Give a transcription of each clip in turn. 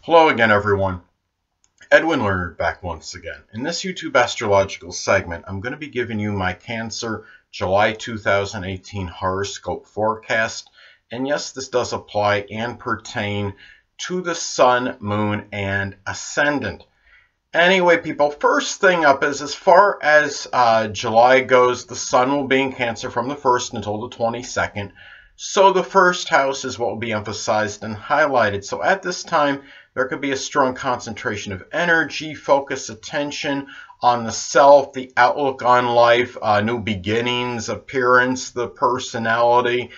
Hello again, everyone. Edwin Learnard back once again. In this YouTube astrological segment, I'm going to be giving you my Cancer July 2018 horoscope forecast. And yes, this does apply and pertain to the Sun, Moon, and Ascendant. Anyway, people, first thing up is as far as July goes, the Sun will be in Cancer from the 1st until the 22nd. So the first house is what will be emphasized and highlighted. So at this time, there could be a strong concentration of energy, focus, attention on the self, the outlook on life, new beginnings, appearance, the personality,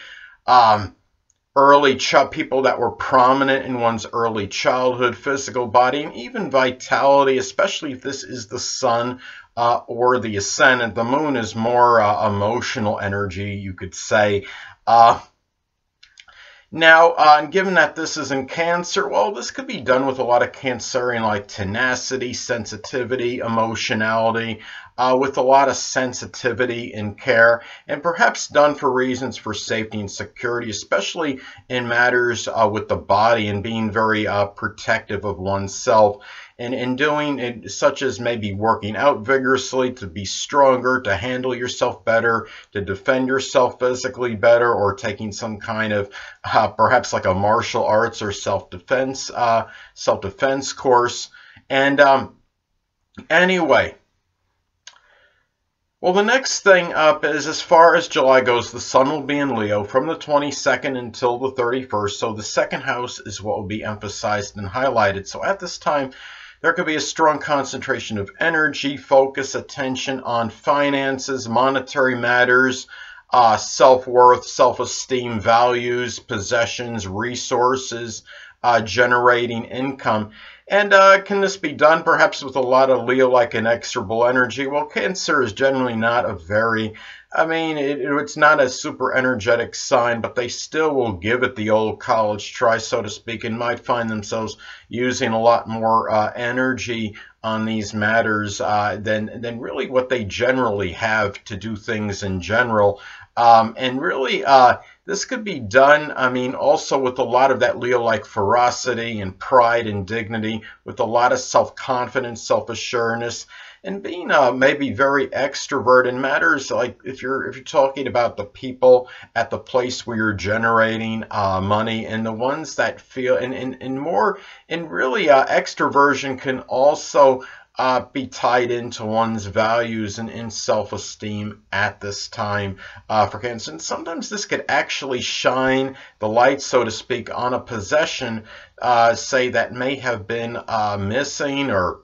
people that were prominent in one's early childhood, physical body, and even vitality, especially if this is the Sun or the Ascendant. The Moon is more emotional energy, you could say. Given that this is in Cancer, well, this could be done with a lot of Cancerian like tenacity, sensitivity, emotionality, with a lot of sensitivity and care, and perhaps done for reasons for safety and security, especially in matters with the body and being very protective of oneself. And in doing it, such as maybe working out vigorously to be stronger, to handle yourself better, to defend yourself physically better, or taking some kind of perhaps like a martial arts or self-defense course. And anyway, well, the next thing up is as far as July goes, the Sun will be in Leo from the 22nd until the 31st. So the second house is what will be emphasized and highlighted. So at this time, there could be a strong concentration of energy, focus, attention on finances, monetary matters, self-worth, self-esteem, values, possessions, resources, generating income. And can this be done perhaps with a lot of Leo-like inexorable energy? Well, Cancer is generally not a very, it's not a super energetic sign, but they still will give it the old college try, so to speak, and might find themselves using a lot more energy on these matters than really what they generally have to do things in general. This could be done, also with a lot of that Leo-like ferocity and pride and dignity, with a lot of self-confidence, self-assuredness, and being maybe very extrovert in matters like if you're talking about the people at the place where you're generating money, and the ones that feel extroversion can also be tied into one's values and self-esteem at this time for Cancer. And sometimes this could actually shine the light, so to speak, on a possession, say, that may have been missing, or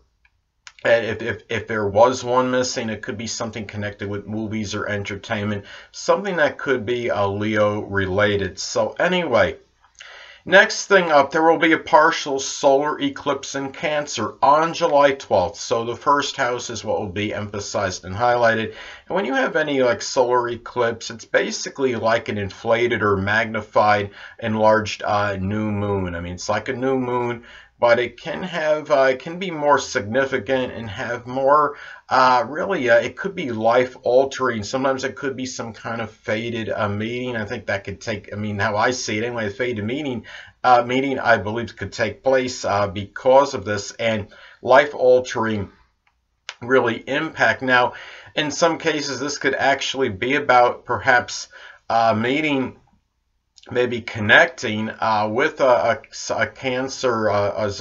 if there was one missing, it could be something connected with movies or entertainment, something that could be Leo related. So anyway, next thing up, there will be a partial solar eclipse in Cancer on July 12th. So the first house is what will be emphasized and highlighted. And when you have any like solar eclipse, it's basically like an inflated or magnified, enlarged new moon. It's like a new moon, but it can have it can be more significant and have more it could be life altering. Sometimes it could be some kind of fated meeting. I think that could take, how I see it anyway, a fated meeting I believe could take place because of this, and life altering really impact. Now, in some cases, this could actually be about perhaps meeting, maybe connecting with a Cancer, a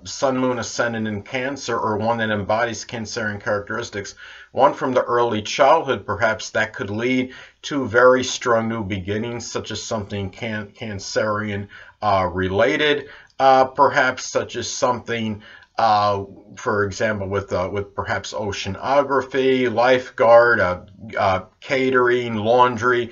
Sun, Moon, Ascendant in Cancer, or one that embodies Cancerian characteristics, one from the early childhood perhaps, that could lead to very strong new beginnings, such as something Cancerian related, perhaps such as something for example, with perhaps oceanography, lifeguard, catering, laundry,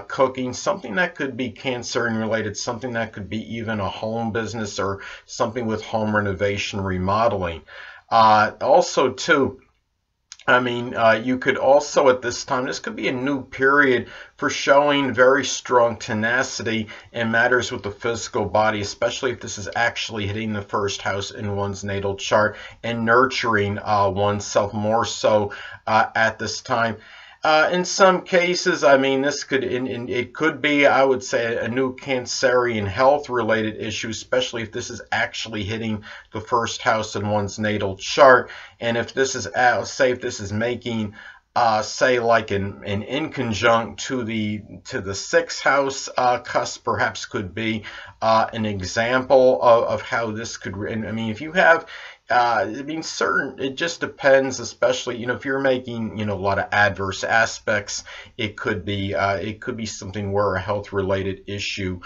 cooking, something that could be Cancerian related, something that could be even a home business or something with home renovation, remodeling. Also, too, you could also at this time, this could be a new period for showing very strong tenacity in matters with the physical body, especially if this is actually hitting the first house in one's natal chart and nurturing oneself more so at this time. In some cases, I mean, this could, it could be, I would say, a new Cancerian health-related issue, especially if this is actually hitting the first house in one's natal chart, and if this is, say, if this is making, say, like an inconjunct to the sixth house cusp, perhaps could be an example of how this could. And I mean, if you have. I mean, it just depends, especially, if you're making, a lot of adverse aspects, it could be something where a health-related issue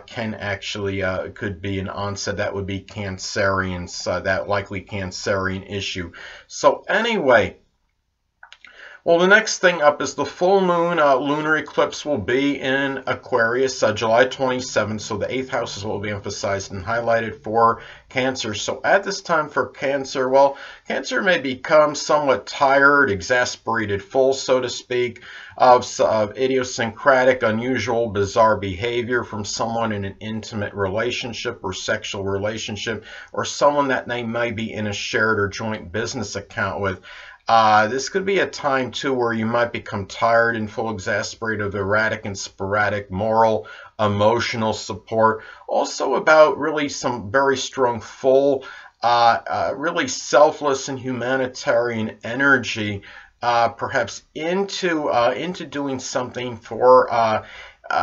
can actually, could be an onset. That would be Cancerian, that likely Cancerian issue. So anyway, well, the next thing up is the full moon lunar eclipse will be in Aquarius, July 27th. So the 8th house is what will be emphasized and highlighted for Cancer. So at this time for Cancer, well, Cancer may become somewhat tired, exasperated, full, so to speak, of idiosyncratic, unusual, bizarre behavior from someone in an intimate relationship or sexual relationship, or someone that they may be in a shared or joint business account with. This could be a time, too, where you might become tired and full, exasperated of erratic and sporadic moral, emotional support. Also about really some very strong, full, really selfless and humanitarian energy, perhaps into doing something for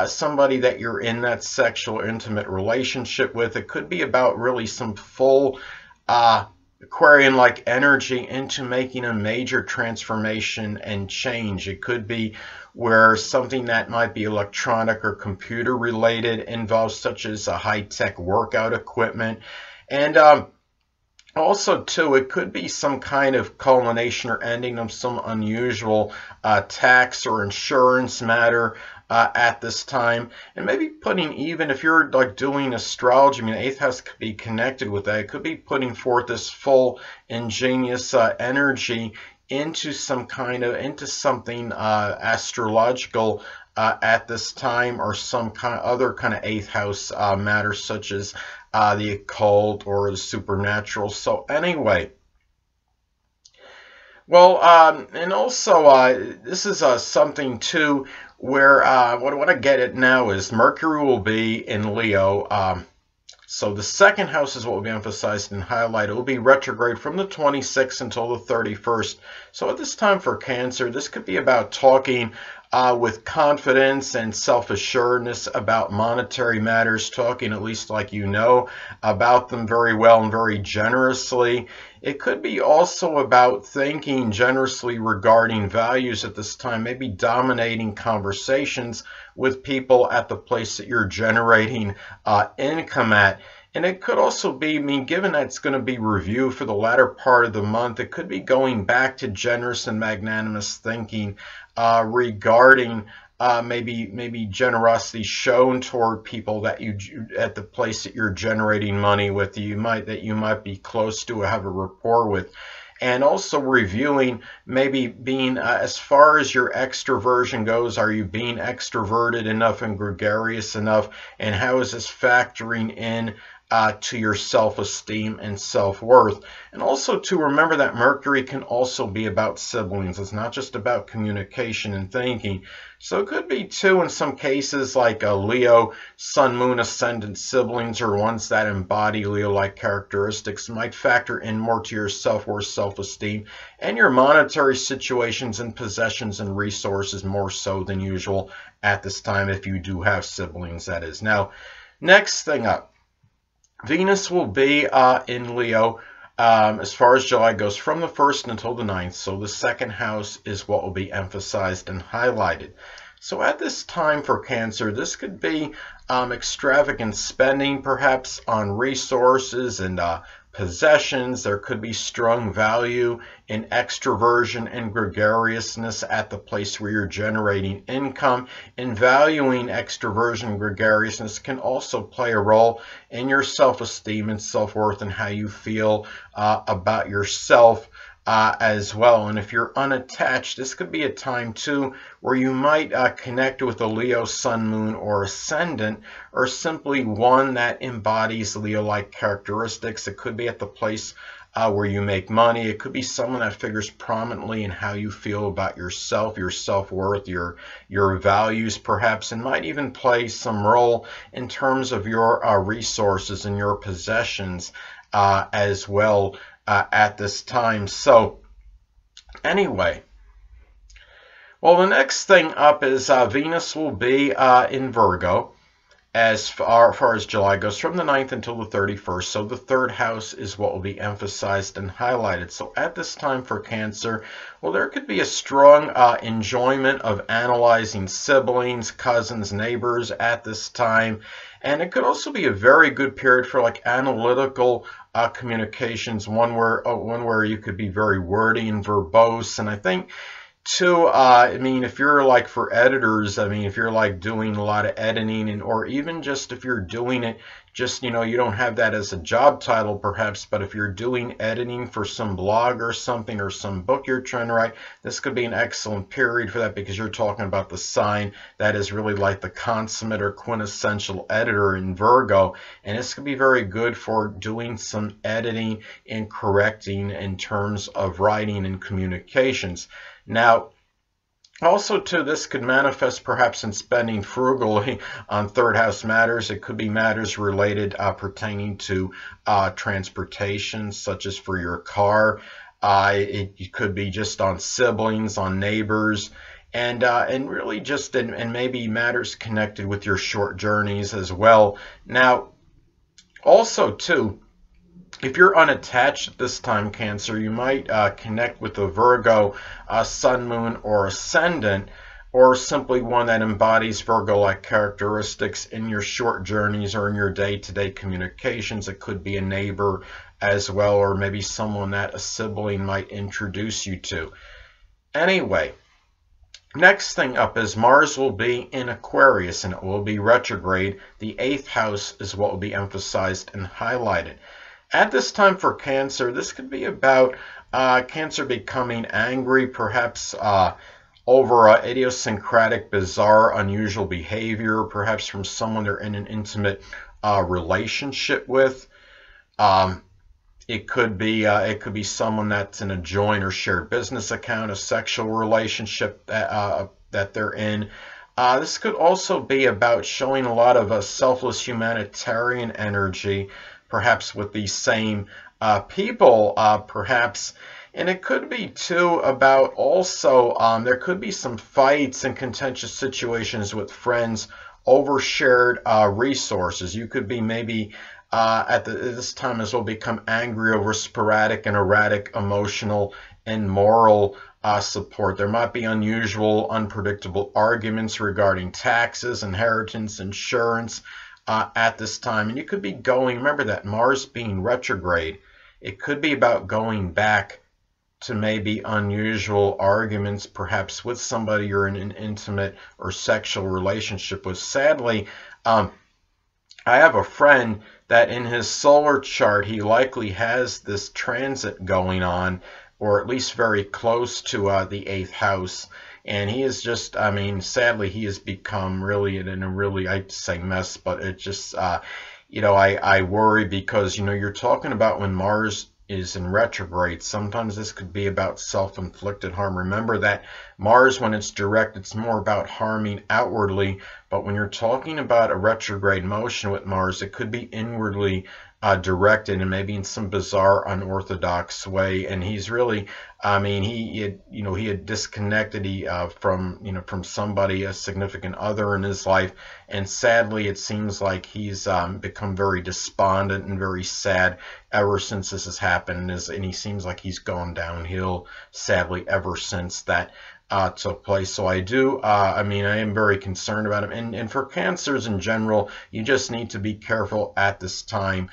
somebody that you're in that sexual, intimate relationship with. It could be about really some full Aquarian-like energy into making a major transformation and change. It could be where something that might be electronic or computer related involves, such as a high-tech workout equipment. And also, too, it could be some kind of culmination or ending of some unusual tax or insurance matter at this time, and maybe putting, even if you're like doing astrology, I mean, the 8th house could be connected with that. It could be putting forth this full ingenious energy into into something astrological at this time, or some kind of other kind of 8th house matter, such as the occult or the supernatural. So anyway, well, and also this is something too where what I get at now is Mercury will be in Leo. So the second house is what will be emphasized and highlighted. It will be retrograde from the 26th until the 31st. So at this time for Cancer, this could be about talking with confidence and self-assuredness about monetary matters, talking at least like you know about them very well and very generously. It could be also about thinking generously regarding values at this time, maybe dominating conversations with people at the place that you're generating income at. And it could also be, I mean, given that it's going to be review for the latter part of the month, it could be going back to generous and magnanimous thinking regarding maybe generosity shown toward people that you at the place that you're generating money with, that you might be close to or have a rapport with. And also reviewing maybe being, as far as your extroversion goes, are you being extroverted enough and gregarious enough? And how is this factoring in to your self-esteem and self-worth? And also to remember that Mercury can also be about siblings. It's not just about communication and thinking. So it could be too, in some cases, like a Leo, Sun, Moon, Ascendant siblings, or ones that embody Leo-like characteristics, might factor in more to your self-worth, self-esteem, and your monetary situations and possessions and resources more so than usual at this time, if you do have siblings, that is. Now, next thing up, Venus will be in Leo as far as July goes, from the 1st until the 9th. So the second house is what will be emphasized and highlighted. So at this time for Cancer, this could be extravagant spending, perhaps on resources and possessions. There could be strong value in extroversion and gregariousness at the place where you're generating income. And valuing extroversion and gregariousness can also play a role in your self-esteem and self-worth and how you feel about yourself as well. And if you're unattached, this could be a time too where you might connect with a Leo sun, moon, or ascendant, or simply one that embodies Leo-like characteristics. It could be at the place where you make money. It could be someone that figures prominently in how you feel about yourself, your self-worth, your values perhaps, and might even play some role in terms of your resources and your possessions as well at this time. So anyway, well, the next thing up is Venus will be in Virgo as far as July goes, from the 9th until the 31st. So the third house is what will be emphasized and highlighted. So at this time for Cancer, well, there could be a strong enjoyment of analyzing siblings, cousins, neighbors at this time. And it could also be a very good period for like analytical communications, one where you could be very wordy and verbose. And I think too, I mean, if you're like for editors, I mean, if you're like doing a lot of editing, and or even just if you're doing it, just, you know, you don't have that as a job title perhaps, but if you're doing editing for some blog or something, or some book you're trying to write, this could be an excellent period for that, because you're talking about the sign that is really like the consummate or quintessential editor in Virgo. And this could be very good for doing some editing and correcting in terms of writing and communications. Now, also, too, this could manifest perhaps in spending frugally on third house matters. It could be matters related pertaining to transportation, such as for your car. It could be just on siblings, on neighbors, and really just and maybe matters connected with your short journeys as well. Now, also, too, if you're unattached at this time, Cancer, you might connect with a Virgo sun, moon, or ascendant, or simply one that embodies Virgo-like characteristics in your short journeys or in your day-to-day communications. It could be a neighbor as well, or maybe someone that a sibling might introduce you to. Anyway, next thing up is Mars will be in Aquarius, and it will be retrograde. The 8th house is what will be emphasized and highlighted. At this time for Cancer, this could be about Cancer becoming angry, perhaps over idiosyncratic, bizarre, unusual behavior, perhaps from someone they're in an intimate relationship with. It could be someone that's in a joint or shared business account, a sexual relationship that they're in. This could also be about showing a lot of selfless humanitarian energy, perhaps with these same people, perhaps. And it could be too about also there could be some fights and contentious situations with friends over shared resources. You could be maybe at this time as well become angry over sporadic and erratic emotional and moral support. There might be unusual, unpredictable arguments regarding taxes, inheritance, insurance at this time. And you could be going, remember that Mars being retrograde, it could be about going back to maybe unusual arguments, perhaps with somebody you're in an intimate or sexual relationship with. Sadly, I have a friend that in his solar chart, he likely has this transit going on, or at least very close to the 8th house. And he is just, I mean, sadly, he has become really in a really, I'd say mess, but it just, you know, I worry because, you know, you're talking about when Mars is in retrograde, sometimes this could be about self-inflicted harm. Remember that Mars, when it's direct, it's more about harming outwardly, but when you're talking about a retrograde motion with Mars, it could be inwardly directed, and maybe in some bizarre, unorthodox way. And he's really, I mean, he had disconnected from somebody, a significant other in his life, and sadly, it seems like he's become very despondent and very sad ever since this has happened, and he seems like he's gone downhill, sadly, ever since that took place. So I am very concerned about him. And for Cancers in general, you just need to be careful at this time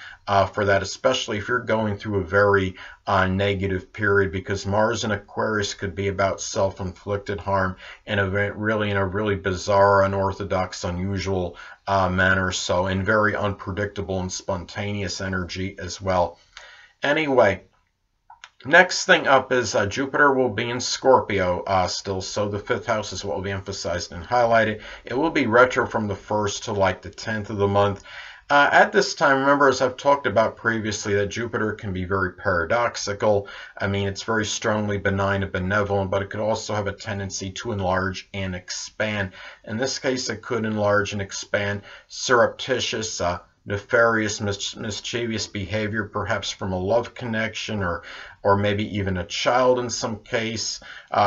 for that, especially if you're going through a very negative period, because Mars in Aquarius could be about self-inflicted harm in a really bizarre, unorthodox, unusual manner. So, and very unpredictable and spontaneous energy as well. Anyway, Next thing up is Jupiter will be in Scorpio still, so the 5th house is what will be emphasized and highlighted. It will be retro from the 1st to like the 10th of the month. At this time, remember, as I've talked about previously, that Jupiter can be very paradoxical. I mean, it's very strongly benign and benevolent, but it could also have a tendency to enlarge and expand. In this case, it could enlarge and expand surreptitious, nefarious, mischievous behavior, perhaps from a love connection or maybe even a child in some case,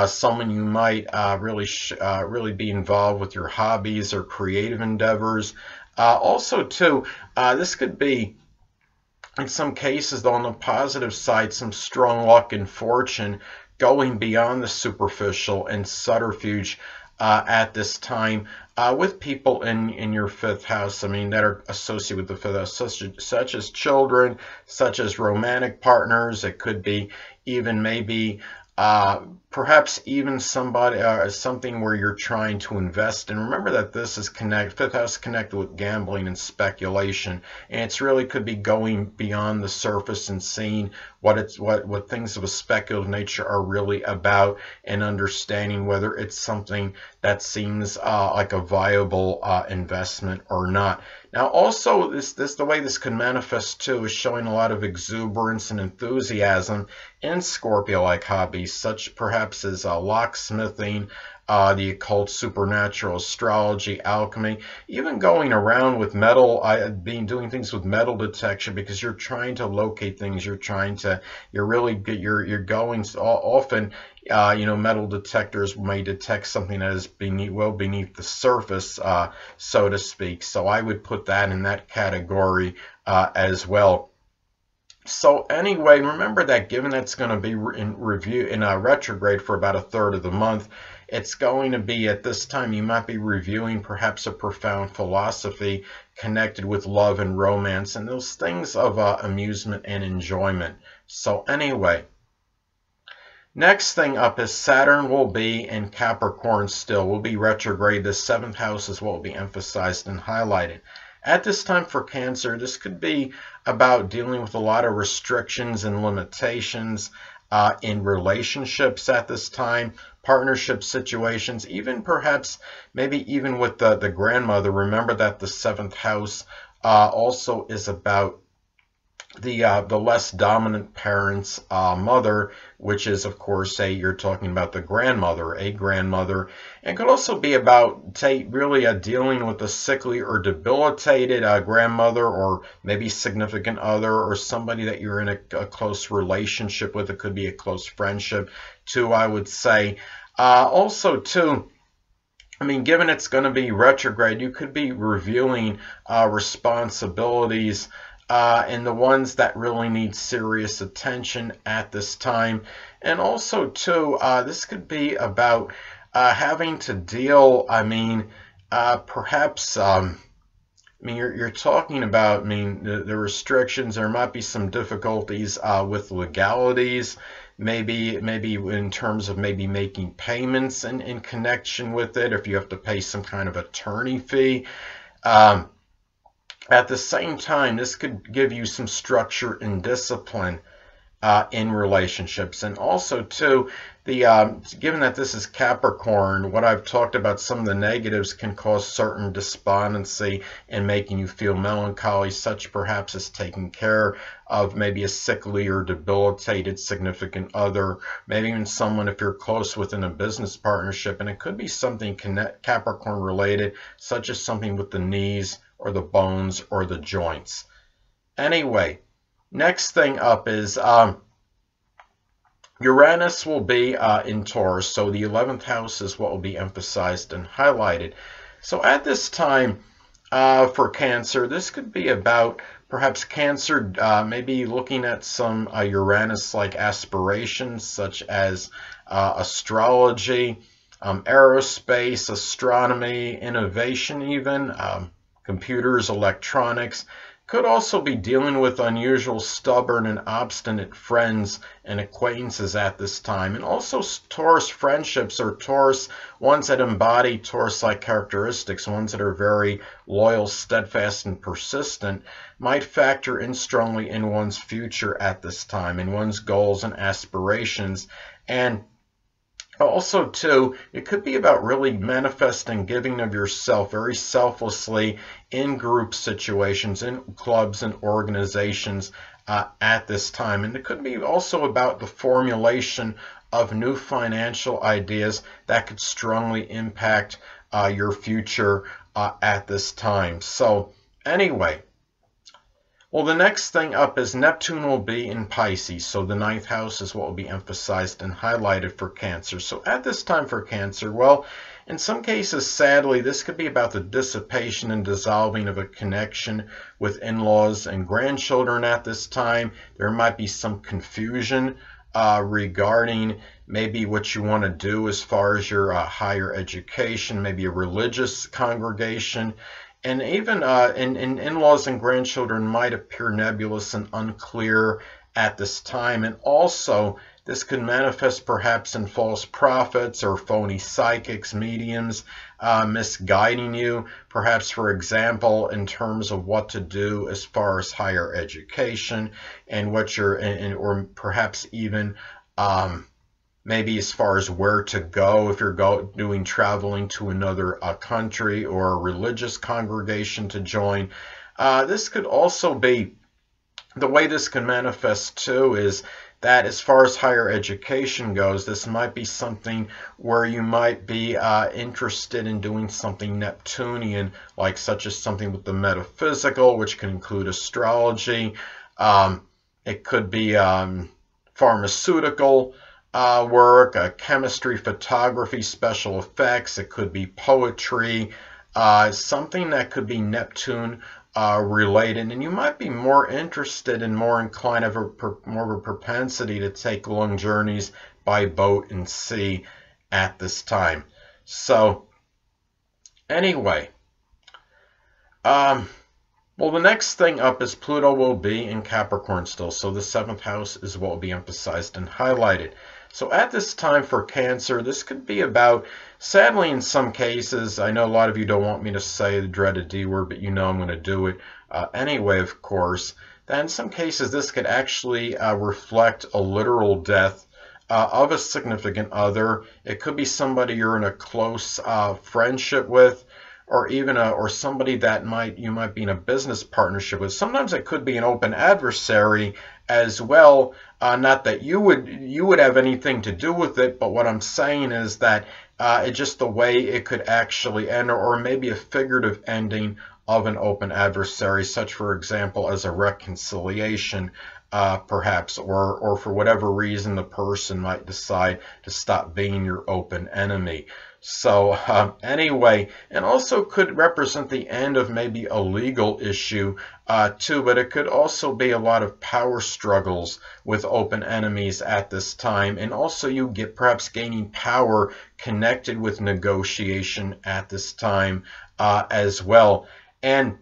someone you might really be involved with your hobbies or creative endeavors. Also, too, this could be, in some cases, though, on the positive side, some strong luck and fortune going beyond the superficial and subterfuge at this time with people in your 5th house. I mean, that are associated with the 5th house, such as children, such as romantic partners. It could be even maybe perhaps even somebody something where you're trying to invest. And remember that this is 5th house connected with gambling and speculation, and it's really could be going beyond the surface and seeing what things of a speculative nature are really about, and understanding whether it's something that seems like a viable investment or not. Now, also, the way this could manifest too is showing a lot of exuberance and enthusiasm in Scorpio-like hobbies, such perhaps as locksmithing, the occult, supernatural, astrology, alchemy, even going around with metal, doing things with metal detection, because you're trying to locate things. You're going often. Metal detectors may detect something that is beneath the surface, so to speak. So I would put that in that category as well. So anyway, remember that given that's going to be in retrograde for about a third of the month, it's going to be at this time you might be reviewing perhaps a profound philosophy connected with love and romance and those things of amusement and enjoyment. So anyway, next thing up is Saturn will be in Capricorn still, will be retrograde. The 7th house is what will be emphasized and highlighted. At this time for Cancer, this could be about dealing with a lot of restrictions and limitations in relationships at this time, partnership situations, even perhaps maybe even with the grandmother. Remember that the 7th house also is about the less dominant parent's mother, which is, of course, you're talking about the grandmother, a grandmother. And it could also be about really dealing with a sickly or debilitated grandmother, or maybe significant other, or somebody that you're in a close relationship with. It could be a close friendship, too, I would say. Also, too, I mean, given it's going to be retrograde, you could be reviewing responsibilities and the ones that really need serious attention at this time. And also, too, this could be about having to deal, perhaps, you're talking about, the restrictions. There might be some difficulties with legalities, maybe in terms of maybe making payments in connection with it, if you have to pay some kind of attorney fee. At the same time, this could give you some structure and discipline in relationships. And also, too, given that this is Capricorn, what I've talked about, some of the negatives can cause certain despondency and making you feel melancholy, such perhaps as taking care of maybe a sickly or debilitated significant other, maybe even someone if you're close within a business partnership. And it could be something Capricorn related, such as something with the knees or the bones or the joints. Anyway, next thing up is Uranus will be in Taurus, so the 11th house is what will be emphasized and highlighted. So at this time for Cancer, this could be about perhaps Cancer maybe looking at some Uranus-like aspirations, such as astrology, aerospace, astronomy, innovation even, computers, electronics, Could also be dealing with unusual, stubborn, and obstinate friends and acquaintances at this time. And also Taurus friendships, or Taurus ones that embody Taurus-like characteristics, ones that are very loyal, steadfast, and persistent, might factor in strongly in one's future at this time, in one's goals and aspirations. And also, too, it could be about really manifesting giving of yourself very selflessly in group situations, in clubs and organizations at this time. And it could be also about the formulation of new financial ideas that could strongly impact your future at this time. So, anyway. Well, the next thing up is Neptune will be in Pisces, so the 9th house is what will be emphasized and highlighted for Cancer. So at this time for Cancer, well, in some cases, sadly, this could be about the dissipation and dissolving of a connection with in-laws and grandchildren at this time. There might be some confusion regarding maybe what you want to do as far as your higher education, maybe a religious congregation. And even in-laws and grandchildren might appear nebulous and unclear at this time. And also, this could manifest perhaps in false prophets or phony psychics, mediums, misguiding you, perhaps, for example, in terms of what to do as far as higher education and what you're, or perhaps even maybe as far as where to go if you're doing traveling to another country or a religious congregation to join. This could also be, the way this can manifest too is that as far as higher education goes, this might be something where you might be interested in doing something Neptunian, like such as something with the metaphysical, which can include astrology. It could be pharmaceutical work, chemistry, photography, special effects. It could be poetry, something that could be Neptune related, and you might be more interested and more inclined, more of a propensity to take long journeys by boat and sea at this time. So anyway, well, the next thing up is Pluto will be in Capricorn still, so the 7th house is what will be emphasized and highlighted. So at this time for Cancer, this could be about, sadly in some cases, I know a lot of you don't want me to say the dreaded D word, but you know I'm going to do it anyway, of course, that in some cases this could actually reflect a literal death of a significant other. It could be somebody you're in a close friendship with, or even or somebody that you might be in a business partnership with. Sometimes it could be an open adversary as well. Not that you would have anything to do with it, but what I'm saying is that it's just the way it could actually end, or maybe a figurative ending of an open adversary, such for example as a reconciliation, perhaps, or for whatever reason the person might decide to stop being your open enemy. So anyway, and also could represent the end of maybe a legal issue too, but it could also be a lot of power struggles with open enemies at this time, and also you get perhaps gaining power connected with negotiation at this time as well. And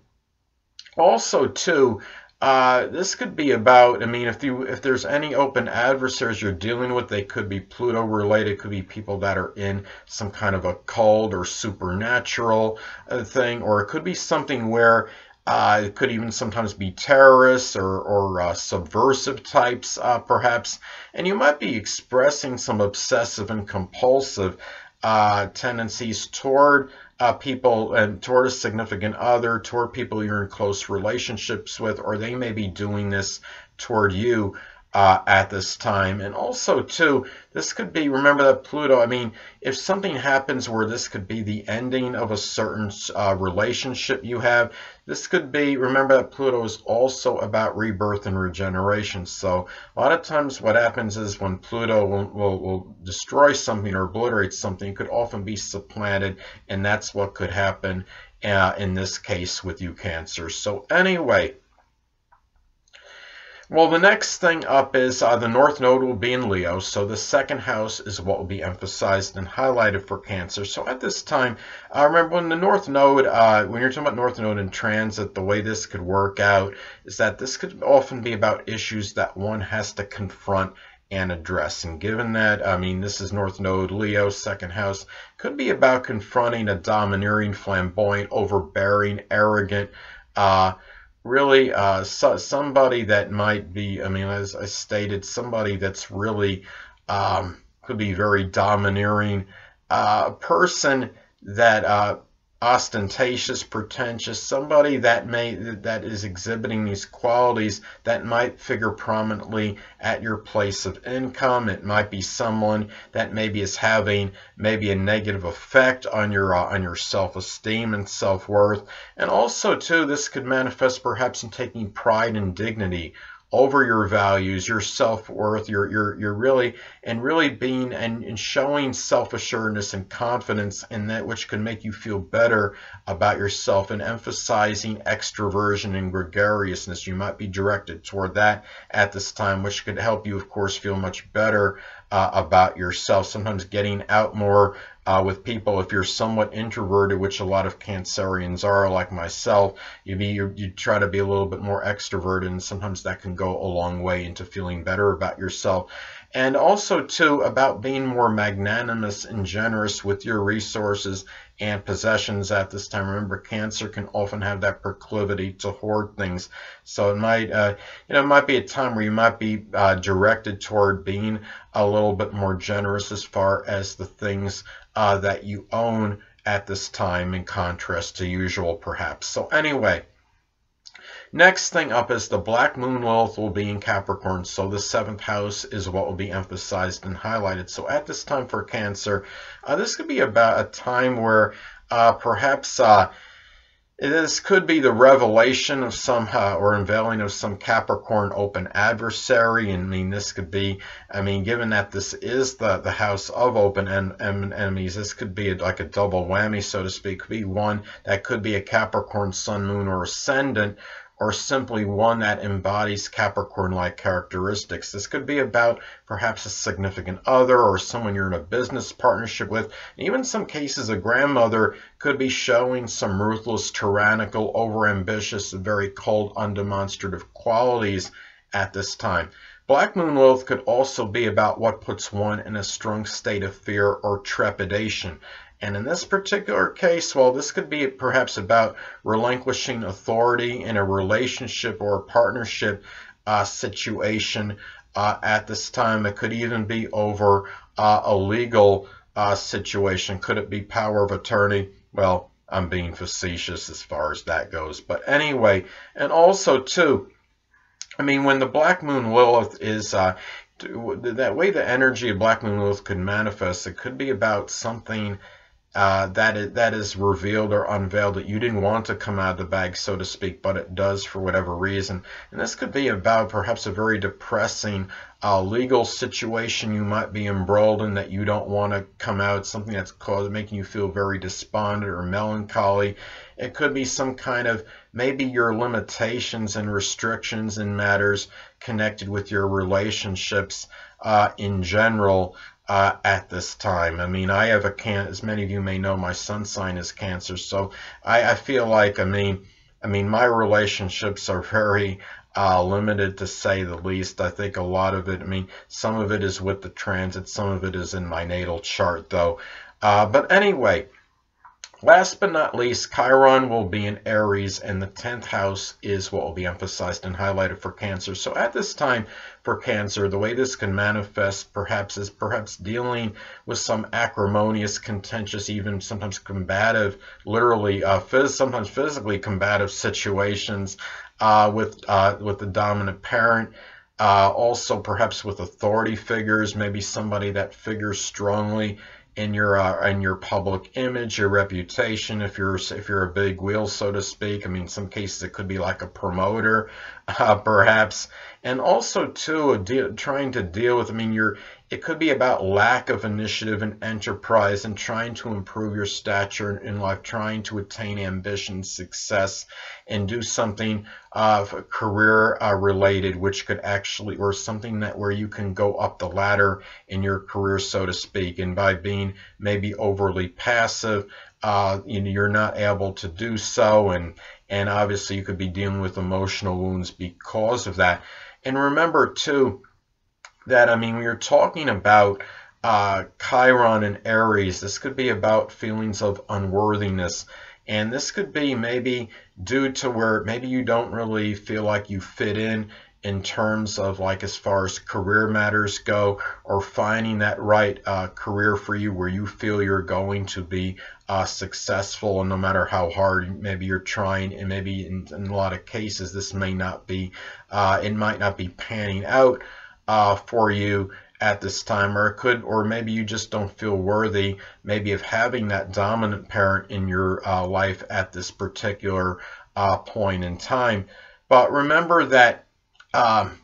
also too, this could be about, I mean, if there's any open adversaries you're dealing with, they could be Pluto related, could be people that are in some kind of occult or supernatural thing, or it could be something where it could even sometimes be terrorists or subversive types, perhaps, and you might be expressing some obsessive and compulsive tendencies toward people and toward a significant other, toward people you're in close relationships with, or they may be doing this toward you at this time. And also too, this could be, remember that Pluto, I mean, if something happens where this could be the ending of a certain relationship you have, this could be, remember that Pluto is also about rebirth and regeneration. So a lot of times what happens is when Pluto will destroy something or obliterate something, it could often be supplanted, and that's what could happen in this case with you, Cancer. So anyway, Well, the next thing up is the North Node will be in Leo, so the second house is what will be emphasized and highlighted for Cancer. So at this time, remember when the North Node, when you're talking about North Node in transit, the way this could work out is that this could often be about issues that one has to confront and address. And given that, I mean, this is North Node, Leo, second house, could be about confronting a domineering, flamboyant, overbearing, arrogant, really somebody that might be, I mean, as I stated, somebody that's really could be very domineering, person that ostentatious, pretentious, somebody that is exhibiting these qualities that might figure prominently at your place of income. It might be someone that maybe is having maybe a negative effect on your self-esteem and self-worth. And also too, this could manifest perhaps in taking pride and dignity over your values, your self-worth, you're really being and showing self-assuredness and confidence in that, which can make you feel better about yourself, and emphasizing extroversion and gregariousness. You might be directed toward that at this time, which could help you, of course, feel much better about yourself. Sometimes getting out more with people. If you're somewhat introverted, which a lot of Cancerians are, like myself, you try to be a little bit more extroverted, and sometimes that can go a long way into feeling better about yourself. And also, too, about being more magnanimous and generous with your resources and possessions at this time. Remember, Cancer can often have that proclivity to hoard things. So it might, it might be a time where you might be directed toward being a little bit more generous as far as the things that you own at this time, in contrast to usual, perhaps. So anyway, next thing up is the Black Moon Lilith will be in Capricorn, so the seventh house is what will be emphasized and highlighted. So at this time for Cancer, this could be about a time where perhaps this could be the revelation of some or unveiling of some Capricorn open adversary. And I mean, this could be, I mean, given that this is the house of open enemies, this could be like a double whammy, so to speak. Could be one that could be a Capricorn Sun, Moon, or Ascendant, or simply one that embodies Capricorn-like characteristics. This could be about perhaps a significant other or someone you're in a business partnership with. And even in some cases, a grandmother could be showing some ruthless, tyrannical, overambitious, very cold, undemonstrative qualities at this time. Black Moon Lilith could also be about what puts one in a strong state of fear or trepidation. And in this particular case, well, this could be perhaps about relinquishing authority in a relationship or a partnership situation at this time. It could even be over a legal situation. Could it be power of attorney? Well, I'm being facetious as far as that goes. But anyway, and also, too, I mean, when the Black Moon Lilith is that way the energy of Black Moon Lilith could manifest, it could be about something that is revealed or unveiled that you didn't want to come out of the bag, so to speak, but it does for whatever reason. And this could be about perhaps a very depressing legal situation you might be embroiled in that you don't want to come out, something that's making you feel very despondent or melancholy. It could be some kind of, maybe your limitations and restrictions in matters connected with your relationships in general. At this time, I mean, I have as many of you may know, my sun sign is Cancer, so I feel like, I mean, my relationships are very limited, to say the least. I think a lot of it, I mean, some of it is with the transit, some of it is in my natal chart, though. But anyway, last but not least, Chiron will be in Aries, and the 10th house is what will be emphasized and highlighted for Cancer. So at this time for Cancer, the way this can manifest perhaps is dealing with some acrimonious, contentious, even sometimes combative, literally sometimes physically combative situations with the dominant parent. Also perhaps with authority figures, maybe somebody that figures strongly in your public image, your reputation. If you're a big wheel, so to speak, I mean, in some cases it could be like a promoter perhaps. And also, too, trying to deal with, I mean, it could be about lack of initiative and enterprise and trying to improve your stature in life, trying to attain ambition, success, and do something career related, which could actually, or something that where you can go up the ladder in your career, so to speak. And by being maybe overly passive, you're not able to do so, and obviously you could be dealing with emotional wounds because of that. And remember too that, I mean, when you're talking about Chiron and Aries, this could be about feelings of unworthiness. And this could be maybe due to where maybe you don't really feel like you fit in terms of, like, as far as career matters go, or finding that right career for you where you feel you're going to be successful, and no matter how hard maybe you're trying, and maybe in a lot of cases this may not be, it might not be panning out for you at this time, or it could, or maybe you just don't feel worthy maybe of having that dominant parent in your life at this particular point in time. But remember that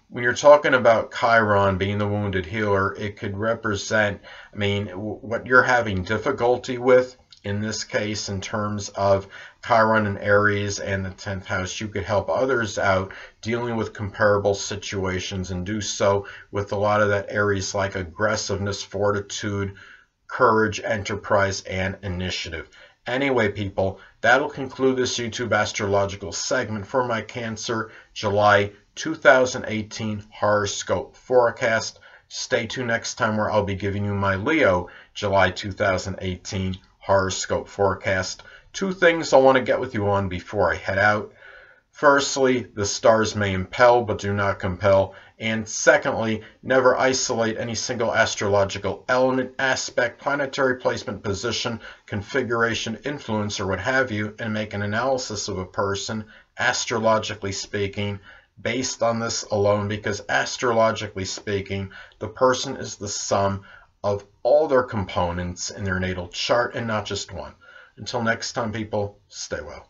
when you're talking about Chiron being the wounded healer, it could represent, I mean, what you're having difficulty with in this case in terms of Chiron and Aries and the 10th house. You could help others out dealing with comparable situations, and do so with a lot of that Aries like aggressiveness, fortitude, courage, enterprise, and initiative. Anyway, people, that'll conclude this YouTube astrological segment for my Cancer July 2018 horoscope forecast. Stay tuned next time, where I'll be giving you my Leo July 2018 horoscope forecast. Two things I want to get with you on before I head out. Firstly, the stars may impel but do not compel. And secondly, never isolate any single astrological element, aspect, planetary placement, position, configuration, influence, or what have you, and make an analysis of a person, astrologically speaking, based on this alone, because astrologically speaking, the person is the sum of all their components in their natal chart and not just one. Until next time, people, stay well.